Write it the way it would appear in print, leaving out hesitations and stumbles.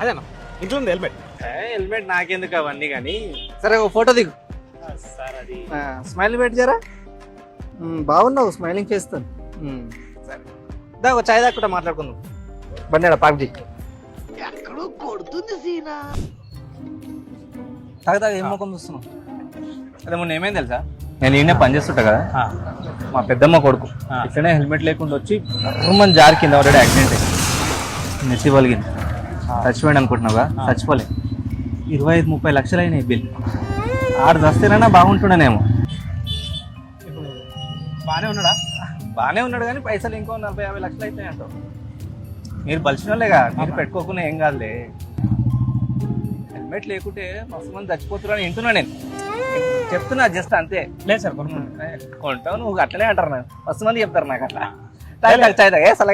అదేనా ఇంట్లో ఉంది హెల్మెట్. హెల్మెట్ నాకెందుకు అవన్నీ కానీ. సరే ఒక ఫోటో దిగు. సార్ అది స్మైల్ పెట్టారా? బాగున్నావు, స్మైలింగ్ చేస్తాను. సరే దా ఒక చాయ్ దాక్కుంటా మాట్లాడుకుందాం. బండి పార్క్ చేయి. తాగ ఏం ముఖం చూస్తున్నావు? అదే మొన్న ఏమైంది తెలుసా, నేను ఈయనే పని చేస్తుంటా కదా, మా పెద్దమ్మ కొడుకు ఇట్లనే హెల్మెట్ లేకుండా వచ్చి రూమన్ జారి కింద పడ్డాడు. యాక్సిడెంట్ అయింది, నెత్తి పలిగింది. చచ్చిపోయాడు అనుకుంటున్నావుగా, చచ్చిపోలే. 25-30 లక్షలు అయినాయి బిల్. ఆడు చస్తేనన్నా బాగుంటుండేనేమో. బాగానే ఉన్నాడా? బాగానే ఉన్నాడు కానీ పైసలు ఇంకో 40-50 లక్షలు అవుతాయి అంటావు. మీరు బలిసిన వాళ్ళేగా, మీరు పెట్టుకోకుండా ఏం కాదులే. హెల్మెట్ లేకుంటే మస్తు మంది చచ్చిపోతున్నారు అని వింటున్నా నేను. చెప్తున్నా జస్ట్ అంతే. లేదు సార్ కొంటావు నువ్వు అట్లనే అంటారు, నాకు మస్తు మంది చెప్తారు నాకు అట్లా. చాయ్ తాగు, చాయ్ తాగు.